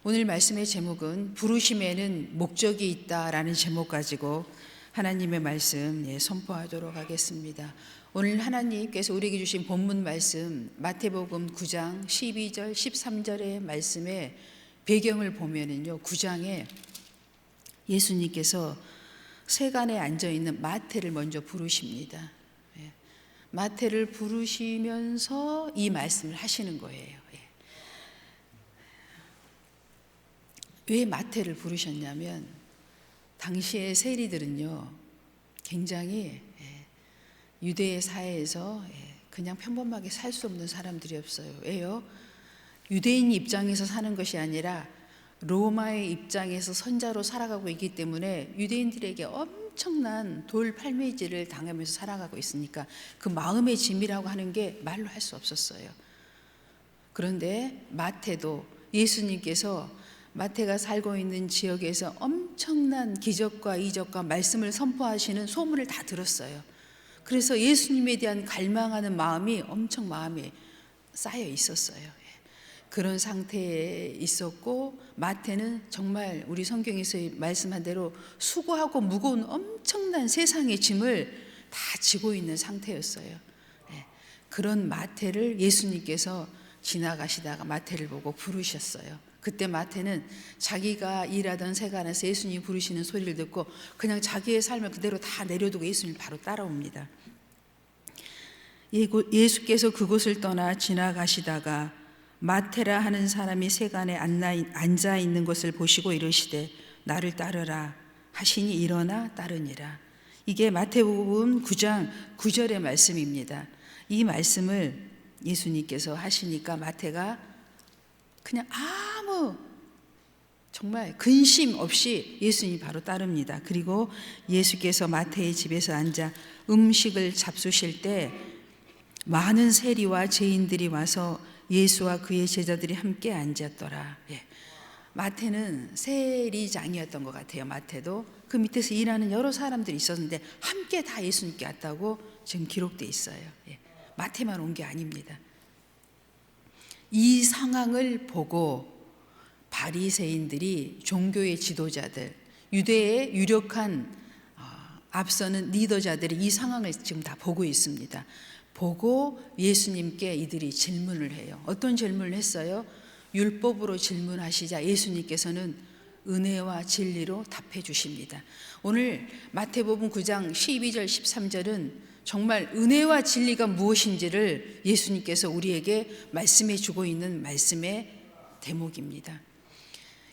오늘 말씀의 제목은 부르심에는 목적이 있다라는 제목 가지고 하나님의 말씀 선포하도록 하겠습니다. 오늘 하나님께서 우리에게 주신 본문 말씀 마태복음 9장 12절 13절의 말씀의 배경을 보면은요, 9장에 예수님께서 세간에 앉아있는 마태를 먼저 부르십니다. 마태를 부르시면서 이 말씀을 하시는 거예요. 왜 마태를 부르셨냐면 당시의 세리들은요, 굉장히 유대 사회에서 그냥 평범하게 살 수 없는 사람들이었어요. 왜요? 유대인 입장에서 사는 것이 아니라 로마의 입장에서 선자로 살아가고 있기 때문에 유대인들에게 엄청난 돌 팔매질을 당하면서 살아가고 있으니까 그 마음의 짐이라고 하는 게 말로 할 수 없었어요. 그런데 마태도 예수님께서 마태가 살고 있는 지역에서 엄청난 기적과 이적과 말씀을 선포하시는 소문을 다 들었어요. 그래서 예수님에 대한 갈망하는 마음이 엄청 마음에 쌓여 있었어요. 그런 상태에 있었고, 마태는 정말 우리 성경에서 말씀한 대로 수고하고 무거운 엄청난 세상의 짐을 다 지고 있는 상태였어요. 그런 마태를 예수님께서 지나가시다가 마태를 보고 부르셨어요. 그때 마태는 자기가 일하던 세간에서 예수님이 부르시는 소리를 듣고 그냥 자기의 삶을 그대로 다 내려두고 예수님을 바로 따라옵니다. 예수께서 그곳을 떠나 지나가시다가 마태라 하는 사람이 세간에 앉아 있는 것을 보시고 이르시되 나를 따르라 하시니 일어나 따르니라. 이게 마태복음 9장 9절의 말씀입니다. 이 말씀을 예수님께서 하시니까 마태가 그냥 아무 정말 근심 없이 예수님이 바로 따릅니다. 그리고 예수께서 마태의 집에서 앉아 음식을 잡수실 때 많은 세리와 죄인들이 와서 예수와 그의 제자들이 함께 앉았더라. 마태는 세리장이었던 것 같아요. 마태도 그 밑에서 일하는 여러 사람들이 있었는데 함께 다 예수님께 왔다고 지금 기록되어 있어요. 마태만 온 게 아닙니다. 이 상황을 보고 바리새인들이 종교의 지도자들, 유대의 유력한 앞서는 리더자들이 이 상황을 지금 다 보고 있습니다. 보고 예수님께 이들이 질문을 해요. 어떤 질문을 했어요? 율법으로 질문하시자 예수님께서는 은혜와 진리로 답해 주십니다. 오늘 마태복음 9장 12절 13절은 정말 은혜와 진리가 무엇인지를 예수님께서 우리에게 말씀해 주고 있는 말씀의 대목입니다.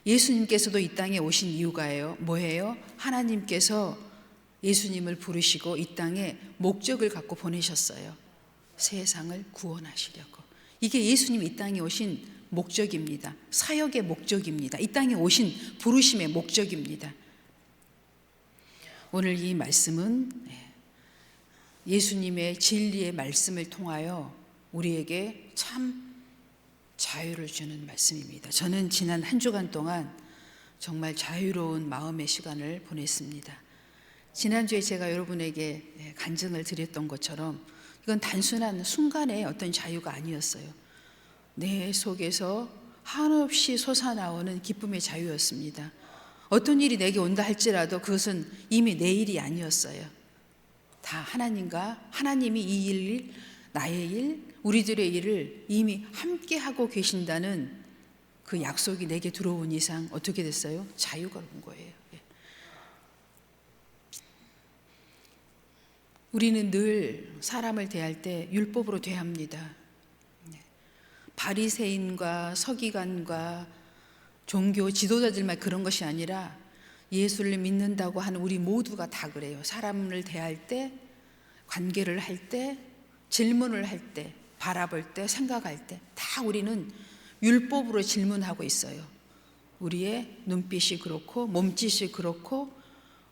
예수님께서도 이 땅에 오신 이유가 뭐예요? 하나님께서 예수님을 부르시고 이 땅에 목적을 갖고 보내셨어요. 세상을 구원하시려고. 이게 예수님이 이 땅에 오신 목적입니다. 사역의 목적입니다. 이 땅에 오신 부르심의 목적입니다. 오늘 이 말씀은 예수님의 진리의 말씀을 통하여 우리에게 참 자유를 주는 말씀입니다. 저는 지난 한 주간 동안 정말 자유로운 마음의 시간을 보냈습니다. 지난주에 제가 여러분에게 간증을 드렸던 것처럼 이건 단순한 순간의 어떤 자유가 아니었어요. 내 속에서 한없이 솟아나오는 기쁨의 자유였습니다. 어떤 일이 내게 온다 할지라도 그것은 이미 내 일이 아니었어요. 다 하나님이 이 일, 나의 일, 우리들의 일을 이미 함께 하고 계신다는 그 약속이 내게 들어온 이상 어떻게 됐어요? 자유가 온 거예요. 우리는 늘 사람을 대할 때 율법으로 대합니다. 바리새인과 서기관과 종교 지도자들만 그런 것이 아니라 예수를 믿는다고 하는 우리 모두가 다 그래요. 사람을 대할 때, 관계를 할 때, 질문을 할 때, 바라볼 때, 생각할 때 다 우리는 율법으로 질문하고 있어요. 우리의 눈빛이 그렇고 몸짓이 그렇고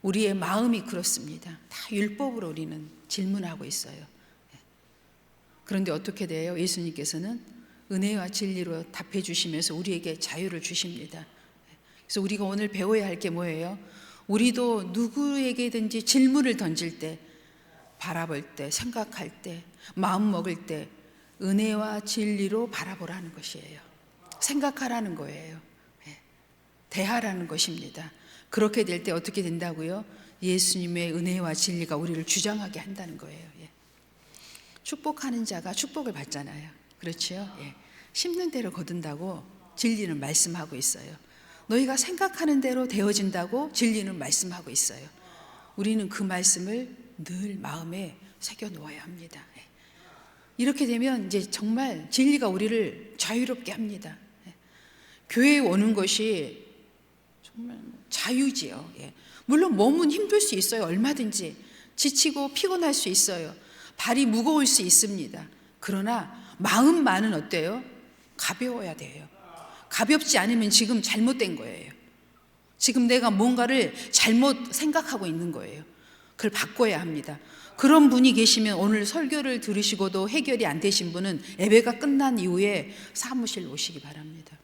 우리의 마음이 그렇습니다. 다 율법으로 우리는 질문하고 있어요. 그런데 어떻게 돼요? 예수님께서는 은혜와 진리로 답해 주시면서 우리에게 자유를 주십니다. 그래서 우리가 오늘 배워야 할 게 뭐예요? 우리도 누구에게든지 질문을 던질 때, 바라볼 때, 생각할 때, 마음 먹을 때 은혜와 진리로 바라보라는 것이에요. 생각하라는 거예요. 대하라는 것입니다. 그렇게 될 때 어떻게 된다고요? 예수님의 은혜와 진리가 우리를 주장하게 한다는 거예요. 예. 축복하는 자가 축복을 받잖아요. 그렇죠? 예. 심는 대로 거둔다고 진리는 말씀하고 있어요. 너희가 생각하는 대로 되어진다고 진리는 말씀하고 있어요. 우리는 그 말씀을 늘 마음에 새겨 놓아야 합니다. 예. 이렇게 되면 이제 정말 진리가 우리를 자유롭게 합니다. 예. 교회에 오는 것이 정말 자유지요. 예. 물론 몸은 힘들 수 있어요. 얼마든지 지치고 피곤할 수 있어요. 발이 무거울 수 있습니다. 그러나 마음만은 어때요? 가벼워야 돼요. 가볍지 않으면 지금 잘못된 거예요. 지금 내가 뭔가를 잘못 생각하고 있는 거예요. 그걸 바꿔야 합니다. 그런 분이 계시면 오늘 설교를 들으시고도 해결이 안 되신 분은 예배가 끝난 이후에 사무실 오시기 바랍니다.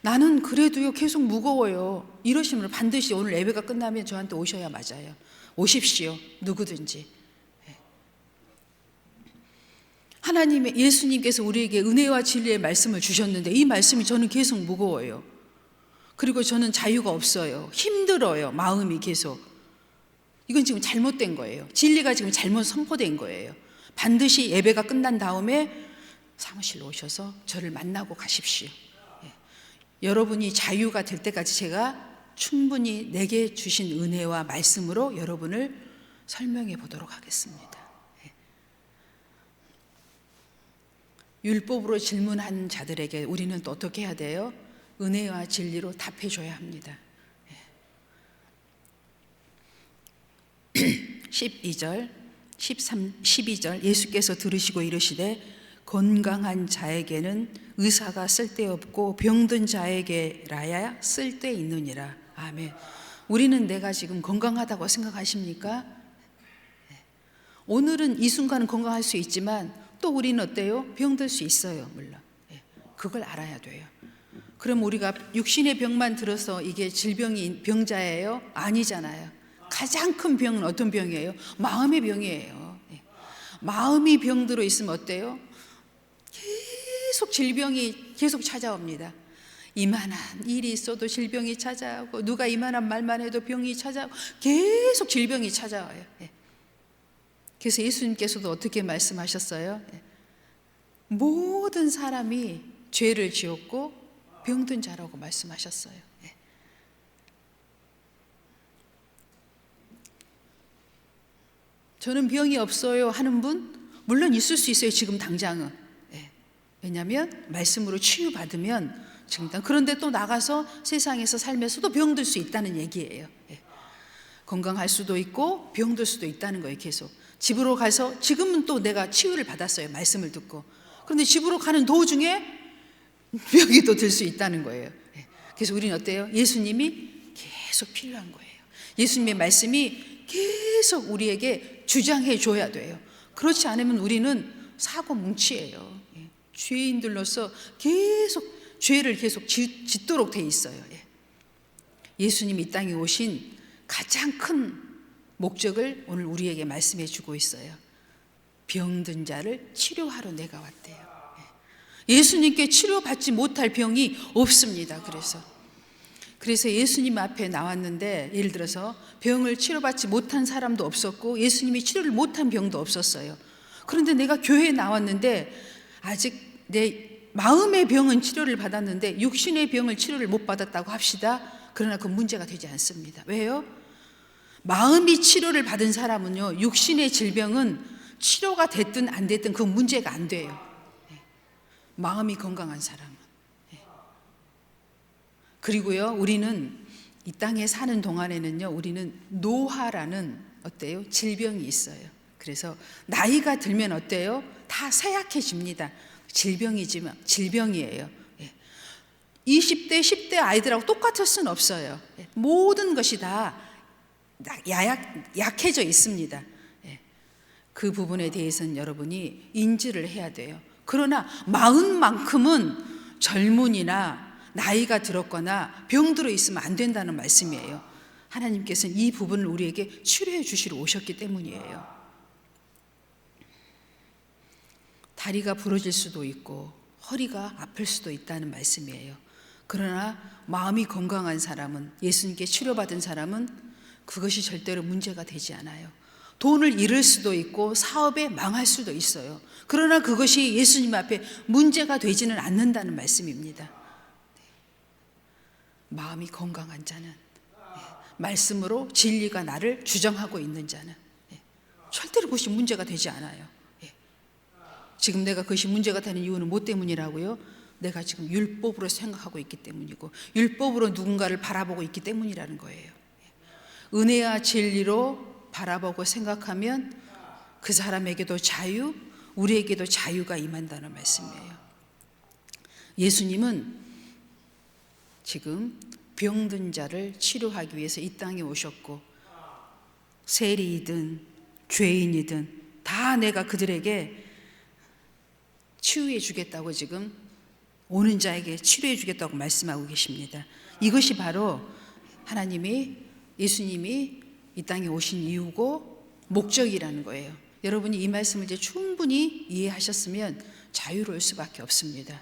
나는 그래도요 계속 무거워요. 이러시면 반드시 오늘 예배가 끝나면 저한테 오셔야 맞아요. 오십시오. 누구든지. 하나님의 예수님께서 우리에게 은혜와 진리의 말씀을 주셨는데 이 말씀이 저는 계속 무거워요. 그리고 저는 자유가 없어요. 힘들어요. 마음이 계속. 이건 지금 잘못된 거예요. 진리가 지금 잘못 선포된 거예요. 반드시 예배가 끝난 다음에 사무실로 오셔서 저를 만나고 가십시오. 여러분이 자유가 될 때까지 제가 충분히 내게 주신 은혜와 말씀으로 여러분을 설명해 보도록 하겠습니다. 율법으로 질문한 자들에게 우리는 또 어떻게 해야 돼요? 은혜와 진리로 답해 줘야 합니다. 12절, 12절 예수께서 들으시고 이르시되 건강한 자에게는 의사가 쓸데없고 병든 자에게라야 쓸데있느니라. 아멘. 우리는 내가 지금 건강하다고 생각하십니까? 오늘은 이 순간은 건강할 수 있지만 또 우리는 어때요? 병들 수 있어요. 물론 그걸 알아야 돼요. 그럼 우리가 육신의 병만 들어서 이게 질병이 병자예요? 아니잖아요. 가장 큰 병은 어떤 병이에요? 마음의 병이에요. 마음이 병들어 있으면 어때요? 계속 질병이 계속 찾아옵니다. 이만한 일이 있어도 질병이 찾아오고 누가 이만한 말만 해도 병이 찾아오고 계속 질병이 찾아와요. 그래서 예수님께서도 어떻게 말씀하셨어요? 모든 사람이 죄를 지었고 병든 자라고 말씀하셨어요. 저는 병이 없어요 하는 분 물론 있을 수 있어요. 지금 당장은. 왜냐하면 말씀으로 치유받으면 지금 그런데 또 나가서 세상에서 살면서 또 병들 수 있다는 얘기예요. 건강할 수도 있고 병들 수도 있다는 거예요. 계속 집으로 가서 지금은 또 내가 치유를 받았어요. 말씀을 듣고. 그런데 집으로 가는 도중에 병이 또 들 수 있다는 거예요. 그래서 우리는 어때요? 예수님이 계속 필요한 거예요. 예수님의 말씀이 계속 우리에게 주장해 줘야 돼요. 그렇지 않으면 우리는 사고 뭉치예요. 죄인들로서 계속 죄를 계속 짓도록 돼 있어요. 예수님이 이 땅에 오신 가장 큰 목적을 오늘 우리에게 말씀해 주고 있어요. 병든 자를 치료하러 내가 왔대요. 예수님께 치료받지 못할 병이 없습니다. 그래서 예수님 앞에 나왔는데 예를 들어서 병을 치료받지 못한 사람도 없었고 예수님이 치료를 못한 병도 없었어요. 그런데 내가 교회에 나왔는데 아직 내 마음의 병은 치료를 받았는데 육신의 병을 치료를 못 받았다고 합시다. 그러나 그건 문제가 되지 않습니다. 왜요? 마음이 치료를 받은 사람은요, 육신의 질병은 치료가 됐든 안 됐든 그건 문제가 안 돼요. 마음이 건강한 사람은. 그리고요, 우리는 이 땅에 사는 동안에는요, 우리는 노화라는 어때요? 질병이 있어요. 그래서 나이가 들면 어때요? 다 쇠약해집니다. 질병이지만 질병이에요. 20대, 10대 아이들하고 똑같을 수는 없어요. 모든 것이 다 약해져 있습니다. 그 부분에 대해서는 여러분이 인지를 해야 돼요. 그러나 마음만큼은 젊은이나 나이가 들었거나 병들어 있으면 안 된다는 말씀이에요. 하나님께서는 이 부분을 우리에게 치료해 주시러 오셨기 때문이에요. 다리가 부러질 수도 있고 허리가 아플 수도 있다는 말씀이에요. 그러나 마음이 건강한 사람은, 예수님께 치료받은 사람은 그것이 절대로 문제가 되지 않아요. 돈을 잃을 수도 있고 사업에 망할 수도 있어요. 그러나 그것이 예수님 앞에 문제가 되지는 않는다는 말씀입니다. 마음이 건강한 자는, 말씀으로 진리가 나를 주장하고 있는 자는 절대로 그것이 문제가 되지 않아요. 지금 내가 그것이 문제가 되는 이유는 뭐 때문이라고요? 내가 지금 율법으로 생각하고 있기 때문이고 율법으로 누군가를 바라보고 있기 때문이라는 거예요. 은혜와 진리로 바라보고 생각하면 그 사람에게도 자유, 우리에게도 자유가 임한다는 말씀이에요. 예수님은 지금 병든 자를 치료하기 위해서 이 땅에 오셨고, 세리이든 죄인이든 다 내가 그들에게 치유해 주겠다고 지금 오는 자에게 치료해 주겠다고 말씀하고 계십니다. 이것이 바로 하나님이, 예수님이 이 땅에 오신 이유고 목적이라는 거예요. 여러분이 이 말씀을 이제 충분히 이해하셨으면 자유로울 수밖에 없습니다.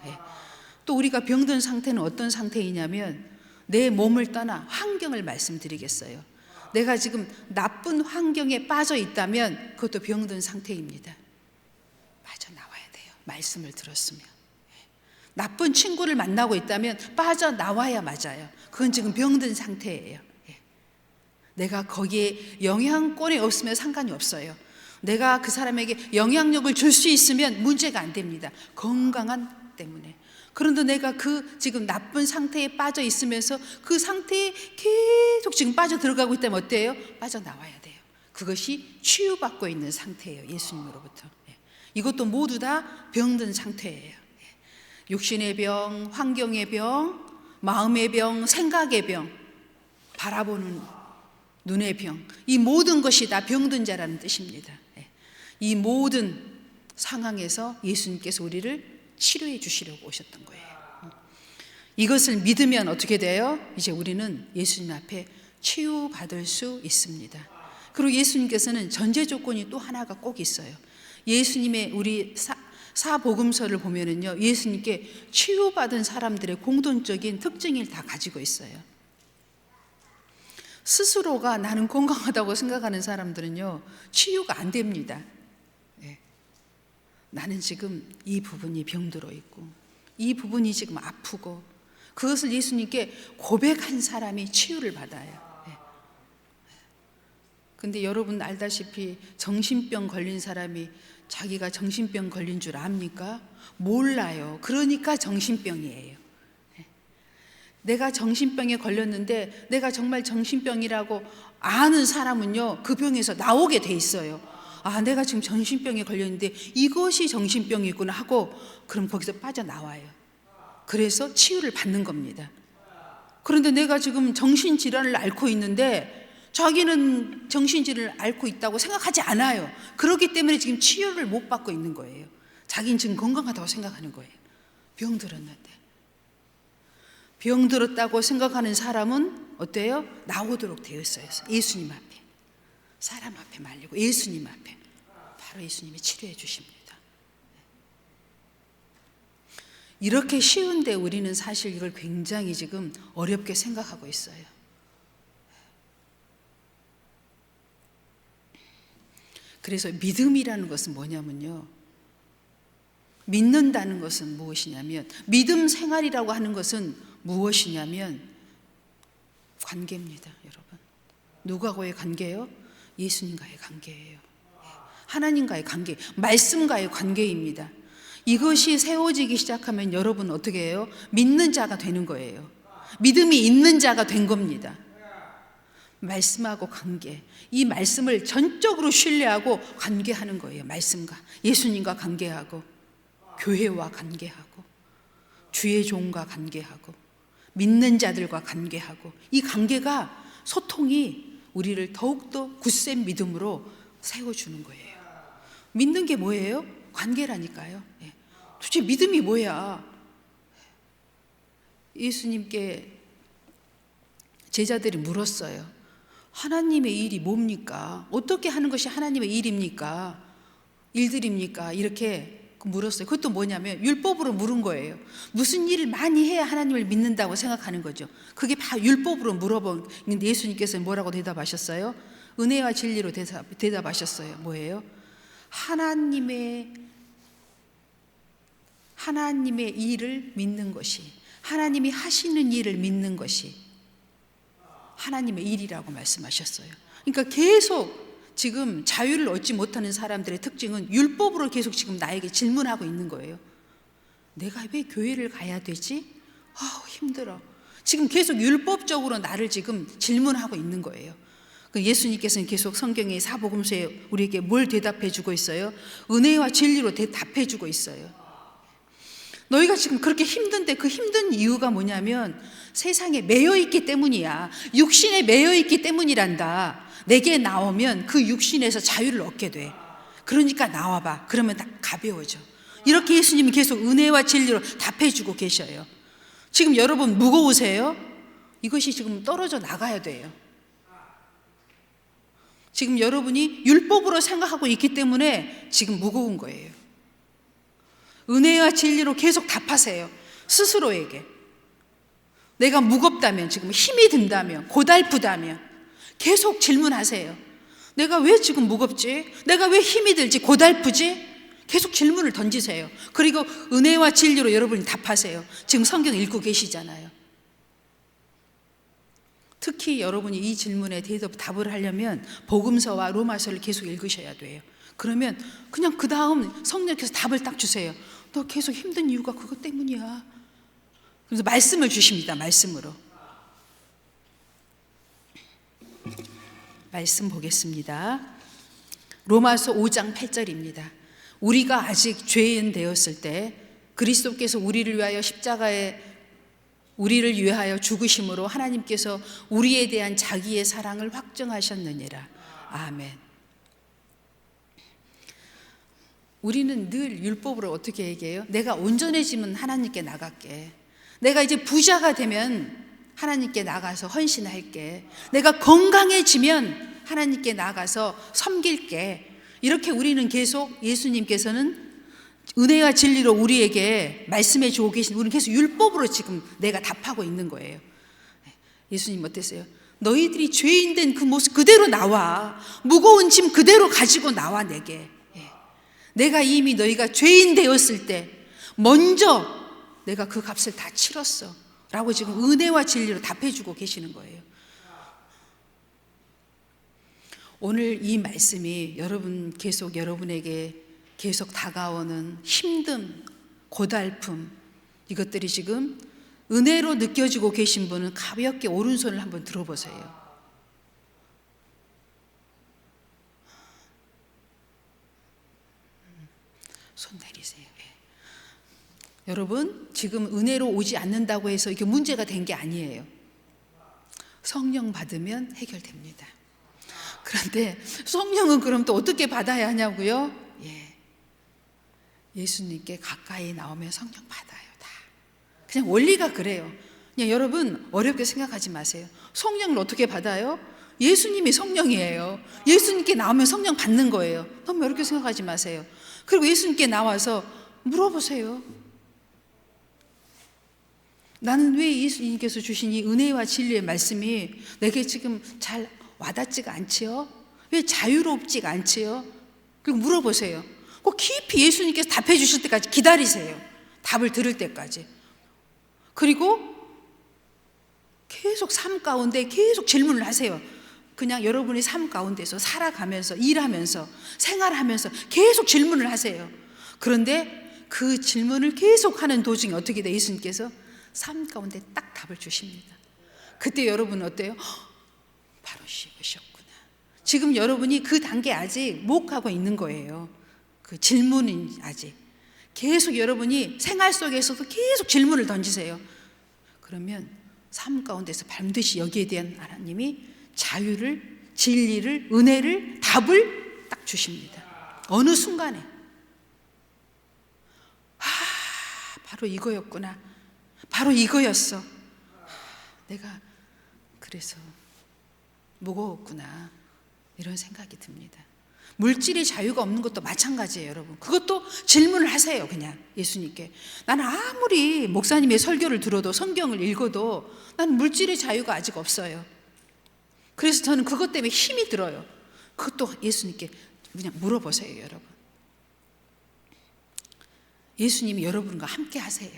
또 우리가 병든 상태는 어떤 상태이냐면, 내 몸을 떠나 환경을 말씀드리겠어요. 내가 지금 나쁜 환경에 빠져 있다면 그것도 병든 상태입니다. 빠져나와야 돼요. 말씀을 들었으면. 나쁜 친구를 만나고 있다면 빠져나와야 맞아요. 그건 지금 병든 상태예요. 내가 거기에 영향권이 없으면 상관이 없어요. 내가 그 사람에게 영향력을 줄 수 있으면 문제가 안 됩니다. 건강한 때문에. 그런데 내가 그 지금 나쁜 상태에 빠져 있으면서 그 상태에 계속 지금 빠져 들어가고 있다면 어때요? 빠져나와야 돼요. 그것이 치유받고 있는 상태예요. 예수님으로부터. 이것도 모두 다 병든 상태예요. 육신의 병, 환경의 병, 마음의 병, 생각의 병, 바라보는 눈의 병, 이 모든 것이 다 병든 자라는 뜻입니다. 이 모든 상황에서 예수님께서 우리를 치료해 주시려고 오셨던 거예요. 이것을 믿으면 어떻게 돼요? 이제 우리는 예수님 앞에 치유받을 수 있습니다. 그리고 예수님께서는 전제 조건이 또 하나가 꼭 있어요. 예수님의 우리 사복음서를 보면은요, 예수님께 치유받은 사람들의 공통적인 특징을 다 가지고 있어요. 스스로가 나는 건강하다고 생각하는 사람들은요, 치유가 안 됩니다. 나는 지금 이 부분이 병들어 있고 이 부분이 지금 아프고, 그것을 예수님께 고백한 사람이 치유를 받아요. 근데 여러분 알다시피 정신병 걸린 사람이 자기가 정신병 걸린 줄 압니까? 몰라요. 그러니까 정신병이에요. 내가 정신병에 걸렸는데 내가 정말 정신병이라고 아는 사람은요, 그 병에서 나오게 돼 있어요. 아, 내가 지금 정신병에 걸렸는데 이것이 정신병이구나 하고, 그럼 거기서 빠져나와요. 그래서 치유를 받는 겁니다. 그런데 내가 지금 정신질환을 앓고 있는데 자기는 정신질환을 앓고 있다고 생각하지 않아요. 그렇기 때문에 지금 치유를 못 받고 있는 거예요. 자기는 지금 건강하다고 생각하는 거예요. 병들었는데. 병들었다고 생각하는 사람은 어때요? 나오도록 되어 있어요. 예수님 앞에. 사람 앞에 말리고 예수님 앞에. 바로 예수님이 치료해 주십니다. 이렇게 쉬운데 우리는 사실 이걸 굉장히 지금 어렵게 생각하고 있어요. 그래서 믿음이라는 것은 뭐냐면요, 믿는다는 것은 무엇이냐면, 믿음 생활이라고 하는 것은 무엇이냐면 관계입니다. 여러분, 누구하고의 관계예요? 예수님과의 관계예요. 하나님과의 관계, 말씀과의 관계입니다. 이것이 세워지기 시작하면 여러분 어떻게 해요? 믿는 자가 되는 거예요. 믿음이 있는 자가 된 겁니다. 말씀하고 관계, 이 말씀을 전적으로 신뢰하고 관계하는 거예요. 말씀과 예수님과 관계하고, 교회와 관계하고, 주의 종과 관계하고, 믿는 자들과 관계하고, 이 관계가, 소통이 우리를 더욱더 굳센 믿음으로 세워주는 거예요. 믿는 게 뭐예요? 관계라니까요. 도대체 믿음이 뭐야? 예수님께 제자들이 물었어요. 하나님의 일이 뭡니까? 어떻게 하는 것이 하나님의 일입니까? 일들입니까? 이렇게 물었어요. 그것도 뭐냐면 율법으로 물은 거예요. 무슨 일을 많이 해야 하나님을 믿는다고 생각하는 거죠. 그게 바로 율법으로 물어보는데 예수님께서 뭐라고 대답하셨어요? 은혜와 진리로 대답하셨어요. 뭐예요? 하나님의 일을 믿는 것이, 하나님이 하시는 일을 믿는 것이 하나님의 일이라고 말씀하셨어요. 그러니까 계속 지금 자유를 얻지 못하는 사람들의 특징은 율법으로 계속 지금 나에게 질문하고 있는 거예요. 내가 왜 교회를 가야 되지? 힘들어. 지금 계속 율법적으로 나를 지금 질문하고 있는 거예요. 예수님께서는 계속 성경의 사복음서에 우리에게 뭘 대답해 주고 있어요? 은혜와 진리로 대답해 주고 있어요. 너희가 지금 그렇게 힘든데 그 힘든 이유가 뭐냐면 세상에 매여 있기 때문이야. 육신에 매여 있기 때문이란다. 내게 나오면 그 육신에서 자유를 얻게 돼. 그러니까 나와봐. 그러면 다 가벼워져. 이렇게 예수님이 계속 은혜와 진리로 답해주고 계셔요. 지금 여러분 무거우세요? 이것이 지금 떨어져 나가야 돼요. 지금 여러분이 율법으로 생각하고 있기 때문에 지금 무거운 거예요. 은혜와 진리로 계속 답하세요. 스스로에게. 내가 무겁다면, 지금 힘이 든다면, 고달프다면 계속 질문하세요. 내가 왜 지금 무겁지? 내가 왜 힘이 들지? 고달프지? 계속 질문을 던지세요. 그리고 은혜와 진리로 여러분이 답하세요. 지금 성경 읽고 계시잖아요. 특히 여러분이 이 질문에 답을 하려면 복음서와 로마서를 계속 읽으셔야 돼요. 그러면 그냥 그 다음 성령께서 답을 딱 주세요. 너 계속 힘든 이유가 그것 때문이야. 그래서 말씀을 주십니다. 말씀으로. 말씀 보겠습니다. 로마서 5장 8절입니다. 우리가 아직 죄인 되었을 때 그리스도께서 우리를 위하여 죽으심으로 하나님께서 우리에 대한 자기의 사랑을 확증하셨느니라. 아멘. 우리는 늘 율법으로 어떻게 얘기해요? 내가 온전해지면 하나님께 나갈게. 내가 이제 부자가 되면 하나님께 나가서 헌신할게. 내가 건강해지면 하나님께 나가서 섬길게. 이렇게 우리는 계속 예수님께서는 은혜와 진리로 우리에게 말씀해 주고 계신, 우리는 계속 율법으로 지금 내가 답하고 있는 거예요. 예수님 어땠어요? 너희들이 죄인 된 그 모습 그대로 나와. 무거운 짐 그대로 가지고 나와 내게. 내가 이미 너희가 죄인 되었을 때 먼저 내가 그 값을 다 치렀어 라고 지금 은혜와 진리로 답해주고 계시는 거예요. 오늘 이 말씀이 여러분에게 계속 다가오는 힘듦, 고달픔, 이것들이 지금 은혜로 느껴지고 계신 분은 가볍게 오른손을 한번 들어보세요. 손 내리세요. 여러분, 지금 은혜로 오지 않는다고 해서 이게 문제가 된 게 아니에요. 성령 받으면 해결됩니다. 그런데 성령은 그럼 또 어떻게 받아야 하냐고요? 예수님께 가까이 나오면 성령 받아요. 다. 그냥 원리가 그래요. 그냥 여러분 어렵게 생각하지 마세요. 성령을 어떻게 받아요? 예수님이 성령이에요. 예수님께 나오면 성령 받는 거예요. 너무 어렵게 생각하지 마세요. 그리고 예수님께 나와서 물어보세요. 나는 왜 예수님께서 주신 이 은혜와 진리의 말씀이 내게 지금 잘 와닿지가 않지요? 왜 자유롭지가 않지요? 그리고 물어보세요. 꼭 깊이 예수님께서 답해 주실 때까지 기다리세요. 답을 들을 때까지. 그리고 계속 삶 가운데 계속 질문을 하세요. 그냥 여러분의 삶 가운데서 살아가면서 일하면서 생활하면서 계속 질문을 하세요. 그런데 그 질문을 계속하는 도중에 어떻게 돼? 예수님께서 삶 가운데 딱 답을 주십니다. 그때 여러분은 어때요? 바로 쉬우셨구나. 지금 여러분이 그 단계 아직 못 가고 있는 거예요. 그 질문은 아직. 계속 여러분이 생활 속에서도 계속 질문을 던지세요. 그러면 삶 가운데서 반드시 여기에 대한 하나님이 자유를, 진리를, 은혜를, 답을 딱 주십니다. 어느 순간에. 바로 이거였구나. 바로 이거였어. 내가 그래서 무거웠구나. 이런 생각이 듭니다. 물질의 자유가 없는 것도 마찬가지예요, 여러분. 그것도 질문을 하세요, 그냥 예수님께. 나는 아무리 목사님의 설교를 들어도 성경을 읽어도 나는 물질의 자유가 아직 없어요. 그래서 저는 그것 때문에 힘이 들어요. 그것도 예수님께 그냥 물어보세요, 여러분. 예수님이 여러분과 함께 하세요.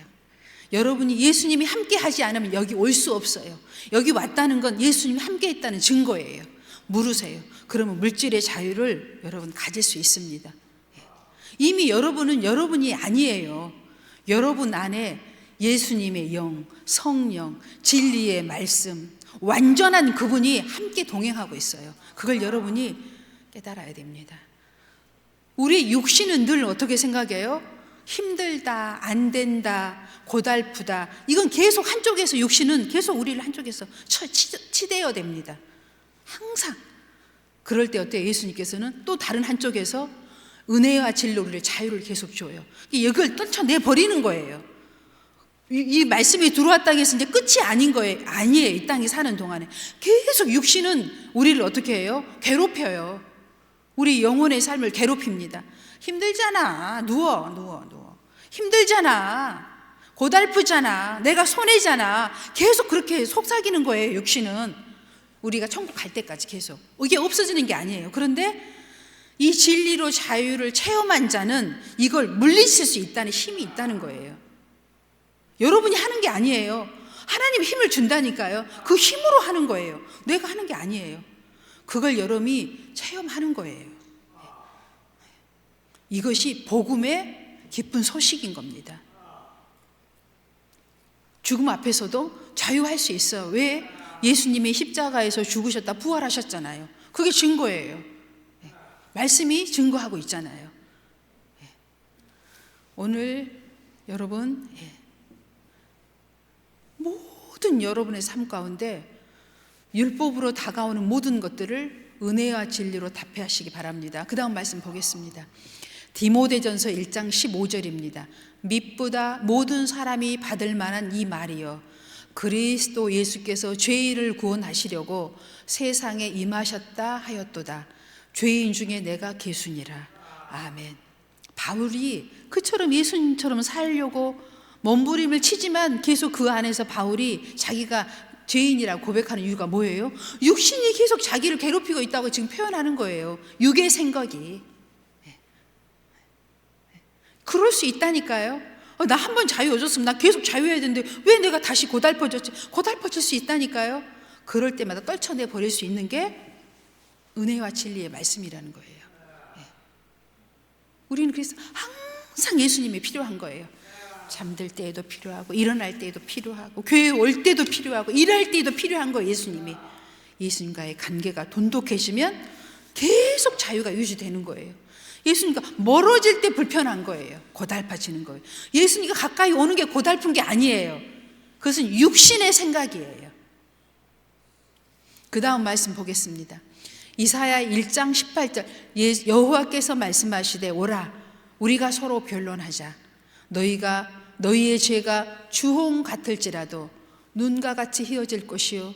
여러분이 예수님이 함께 하지 않으면 여기 올 수 없어요. 여기 왔다는 건 예수님이 함께 했다는 증거예요. 물으세요. 그러면 물질의 자유를 여러분 가질 수 있습니다. 이미 여러분은 여러분이 아니에요. 여러분 안에 예수님의 영, 성령, 진리의 말씀, 완전한 그분이 함께 동행하고 있어요. 그걸 여러분이 깨달아야 됩니다. 우리 육신은 늘 어떻게 생각해요? 힘들다, 안 된다, 고달프다. 이건 계속 한쪽에서, 육신은 계속 우리를 한쪽에서 치대어야 됩니다. 항상. 그럴 때 어때요? 예수님께서는 또 다른 한쪽에서 은혜와 진리로 우리를 자유를 계속 줘요. 이걸 떨쳐내버리는 거예요. 이 말씀이 들어왔다고 해서 이제 끝이 아닌 거예요. 아니에요. 이 땅에 사는 동안에 계속 육신은 우리를 어떻게 해요? 괴롭혀요. 우리 영혼의 삶을 괴롭힙니다. 힘들잖아. 누워. 힘들잖아. 고달프잖아. 내가 손해잖아. 계속 그렇게 속삭이는 거예요, 육신은. 우리가 천국 갈 때까지 계속. 이게 없어지는 게 아니에요. 그런데 이 진리로 자유를 체험한 자는 이걸 물리칠 수 있다는 힘이 있다는 거예요. 여러분이 하는 게 아니에요. 하나님이 힘을 준다니까요. 그 힘으로 하는 거예요. 내가 하는 게 아니에요. 그걸 여러분이 체험하는 거예요. 이것이 복음의 기쁜 소식인 겁니다. 죽음 앞에서도 자유할 수 있어요. 왜? 예수님이 십자가에서 죽으셨다 부활하셨잖아요. 그게 증거예요. 말씀이 증거하고 있잖아요. 오늘 여러분, 모든 여러분의 삶 가운데 율법으로 다가오는 모든 것들을 은혜와 진리로 답해하시기 바랍니다. 그 다음 말씀 보겠습니다. 디모데전서 1장 15절입니다. 믿보다 모든 사람이 받을 만한 이 말이요, 그리스도 예수께서 죄인을 구원하시려고 세상에 임하셨다 하였도다. 죄인 중에 내가 계수니라. 아멘. 바울이 그처럼 예수님처럼 살려고 몸부림을 치지만 계속 그 안에서 바울이 자기가 죄인이라고 고백하는 이유가 뭐예요? 육신이 계속 자기를 괴롭히고 있다고 지금 표현하는 거예요. 육의 생각이. 그럴 수 있다니까요. 나 한 번 자유 얻었으면 나 계속 자유해야 되는데 왜 내가 다시 고달퍼졌지? 고달퍼질 수 있다니까요. 그럴 때마다 떨쳐내 버릴 수 있는 게 은혜와 진리의 말씀이라는 거예요. 우리는 그래서 항상 예수님이 필요한 거예요. 잠들 때에도 필요하고, 일어날 때에도 필요하고, 교회 올 때도 필요하고, 일할 때에도 필요한 거예요. 예수님이. 예수님과의 관계가 돈독해지면 계속 자유가 유지되는 거예요. 예수님과 멀어질 때 불편한 거예요. 고달파지는 거예요. 예수님과 가까이 오는 게 고달픈 게 아니에요. 그것은 육신의 생각이에요. 그 다음 말씀 보겠습니다. 이사야 1장 18절, 여호와께서 말씀하시되 오라, 우리가 서로 변론하자. 너희의 죄가 주홍 같을지라도 눈과 같이 희어질 것이요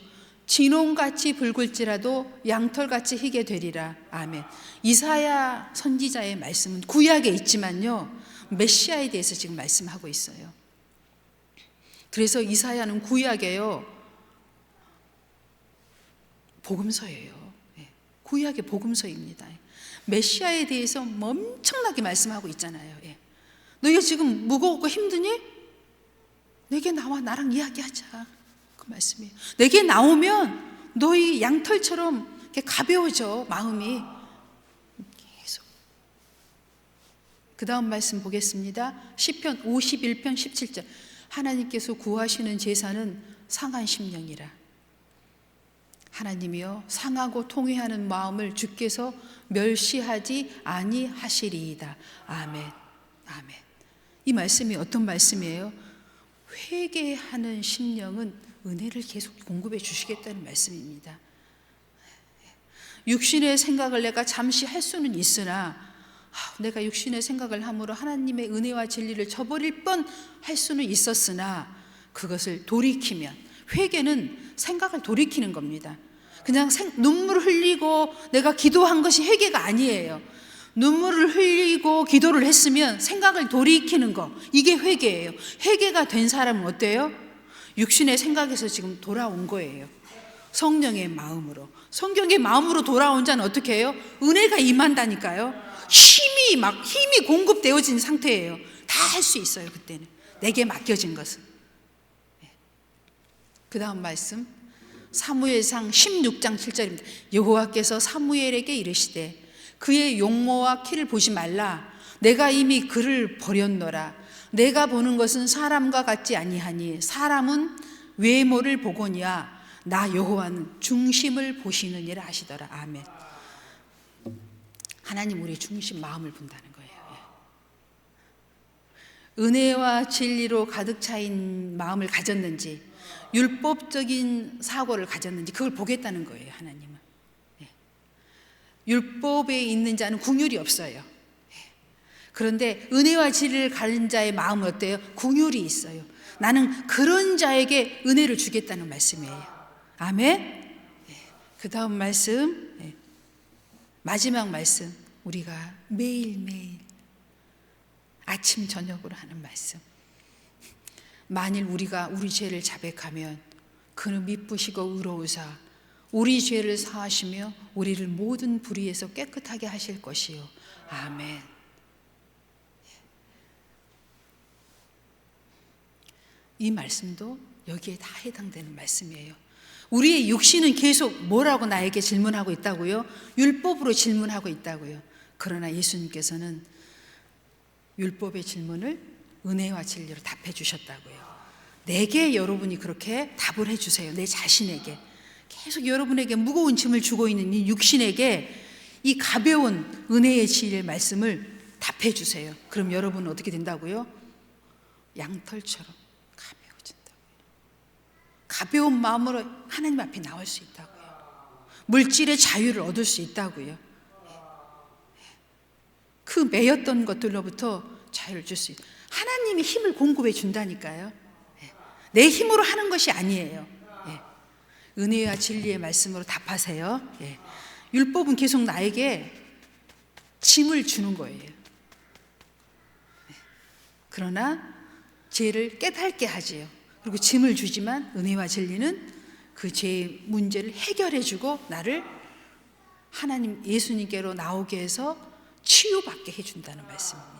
진홍같이 붉을지라도 양털같이 희게 되리라. 아멘. 이사야 선지자의 말씀은 구약에 있지만요, 메시아에 대해서 지금 말씀하고 있어요. 그래서 이사야는 구약에요, 복음서예요. 구약의 복음서입니다. 메시아에 대해서 엄청나게 말씀하고 있잖아요. 너희가 지금 무거웠고 힘드니? 내게 나와 나랑 이야기하자. 그 말씀이에요. 내게 나오면 너희 양털처럼 이렇게 가벼워져, 마음이. 계속. 그 다음 말씀 보겠습니다. 시편 51편 17절. 하나님께서 구하시는 제사는 상한 심령이라. 하나님이여, 상하고 통회하는 마음을 주께서 멸시하지 아니하시리이다. 아멘. 아멘. 이 말씀이 어떤 말씀이에요? 회개하는 심령은 은혜를 계속 공급해 주시겠다는 말씀입니다. 육신의 생각을 내가 잠시 할 수는 있으나, 내가 육신의 생각을 함으로 하나님의 은혜와 진리를 저버릴 뻔 할 수는 있었으나, 그것을 돌이키면, 회개는 생각을 돌이키는 겁니다. 그냥 눈물을 흘리고 내가 기도한 것이 회개가 아니에요. 눈물을 흘리고 기도를 했으면 생각을 돌이키는 거, 이게 회개예요. 회개가 된 사람은 어때요? 육신의 생각에서 지금 돌아온 거예요. 성령의 마음으로. 성경의 마음으로 돌아온 자는 어떻게 해요? 은혜가 임한다니까요. 힘이 공급되어진 상태예요. 다 할 수 있어요. 그때는 내게 맡겨진 것은. 그 다음 말씀 사무엘상 16장 7절입니다. 여호와께서 사무엘에게 이르시되 그의 용모와 키를 보지 말라. 내가 이미 그를 버렸노라. 내가 보는 것은 사람과 같지 아니하니 사람은 외모를 보거니와 나 여호와는 중심을 보시느니라 하시더라. 아멘. 하나님 우리 중심 마음을 본다는 거예요. 은혜와 진리로 가득 차인 마음을 가졌는지, 율법적인 사고를 가졌는지 그걸 보겠다는 거예요. 하나님은. 율법에 있는 자는 긍휼이 없어요. 그런데 은혜와 진리를 가진 자의 마음은 어때요? 긍휼이 있어요. 나는 그런 자에게 은혜를 주겠다는 말씀이에요. 아멘. 그 다음 말씀, 마지막 말씀, 우리가 매일매일 아침 저녁으로 하는 말씀. 만일 우리가 우리 죄를 자백하면 그는 미쁘시고 의로우사 우리 죄를 사하시며 우리를 모든 불의에서 깨끗하게 하실 것이요. 아멘. 이 말씀도 여기에 다 해당되는 말씀이에요. 우리의 육신은 계속 뭐라고 나에게 질문하고 있다고요? 율법으로 질문하고 있다고요. 그러나 예수님께서는 율법의 질문을 은혜와 진리로 답해 주셨다고요. 내게 여러분이 그렇게 답을 해 주세요. 내 자신에게. 계속 여러분에게 무거운 짐을 주고 있는 이 육신에게 이 가벼운 은혜의 진리의 말씀을 답해 주세요. 그럼 여러분은 어떻게 된다고요? 양털처럼 가벼워진다고요. 가벼운 마음으로 하나님 앞에 나올 수 있다고요. 물질의 자유를 얻을 수 있다고요. 그 매였던 것들로부터 자유를 줄 수 있다. 하나님이 힘을 공급해 준다니까요. 내 힘으로 하는 것이 아니에요. 은혜와 진리의 말씀으로 답하세요. 율법은 계속 나에게 짐을 주는 거예요. 그러나 죄를 깨닫게 하지요. 그리고 짐을 주지만 은혜와 진리는 그 죄의 문제를 해결해 주고 나를 하나님 예수님께로 나오게 해서 치유받게 해준다는 말씀입니다.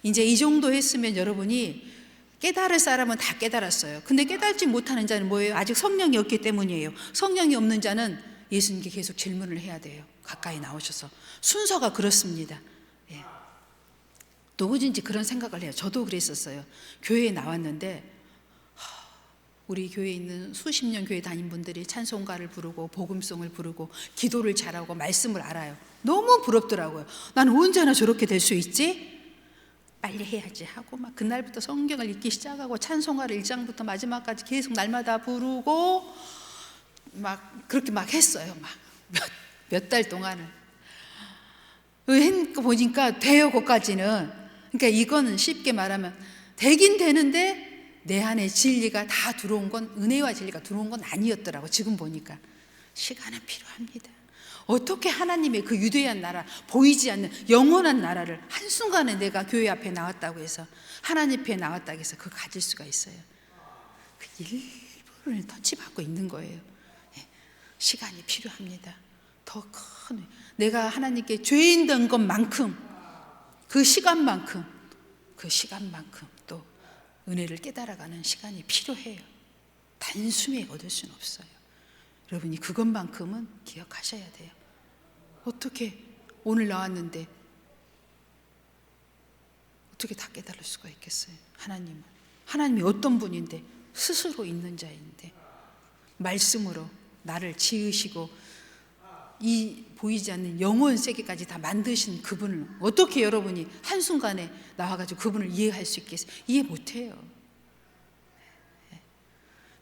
이제 이 정도 했으면 여러분이 깨달을 사람은 다 깨달았어요. 근데 깨달지 못하는 자는 뭐예요? 아직 성령이 없기 때문이에요. 성령이 없는 자는 예수님께 계속 질문을 해야 돼요. 가까이 나오셔서. 순서가 그렇습니다. 누구든지 그런 생각을 해요. 저도 그랬었어요. 교회에 나왔는데 우리 교회에 있는 수십 년 교회 다닌 분들이 찬송가를 부르고 복음송을 부르고 기도를 잘하고 말씀을 알아요. 너무 부럽더라고요. 나는 언제나 저렇게 될 수 있지? 빨리 해야지 하고 막 그날부터 성경을 읽기 시작하고 찬송가를 1장부터 마지막까지 계속 날마다 부르고 막 그렇게 막 했어요. 막 몇 달 동안을. 보니까 돼요, 거기까지는. 그러니까 이거는 쉽게 말하면 되긴 되는데 내 안에 진리가 다 들어온 건, 은혜와 진리가 들어온 건 아니었더라고. 지금 보니까 시간은 필요합니다. 어떻게 하나님의 그 유대한 나라, 보이지 않는 영원한 나라를 한순간에 내가 교회 앞에 나왔다고 해서, 하나님 앞에 나왔다고 해서 그거 가질 수가 있어요? 그 일부를 터치받고 있는 거예요. 시간이 필요합니다. 더 큰, 내가 하나님께 죄인 된 것만큼, 그 시간만큼 또 은혜를 깨달아가는 시간이 필요해요. 단숨에 얻을 수는 없어요. 여러분이 그것만큼은 기억하셔야 돼요. 어떻게 오늘 나왔는데 어떻게 다 깨달을 수가 있겠어요? 하나님이 어떤 분인데, 스스로 있는 자인데 말씀으로 나를 지으시고 이 보이지 않는 영원 세계까지 다 만드신 그분을 어떻게 여러분이 한순간에 나와가지고 그분을 이해할 수 있겠어요? 이해 못해요.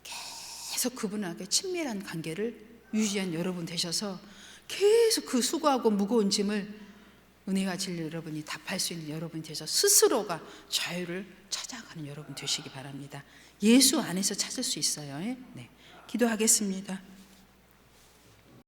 계속 그분하고 친밀한 관계를 유지한 여러분 되셔서 계속 그 수고하고 무거운 짐을 은혜와 진리 여러분이 답할 수 있는 여러분 되셔서 스스로가 자유를 찾아가는 여러분 되시기 바랍니다. 예수 안에서 찾을 수 있어요. 네, 기도하겠습니다.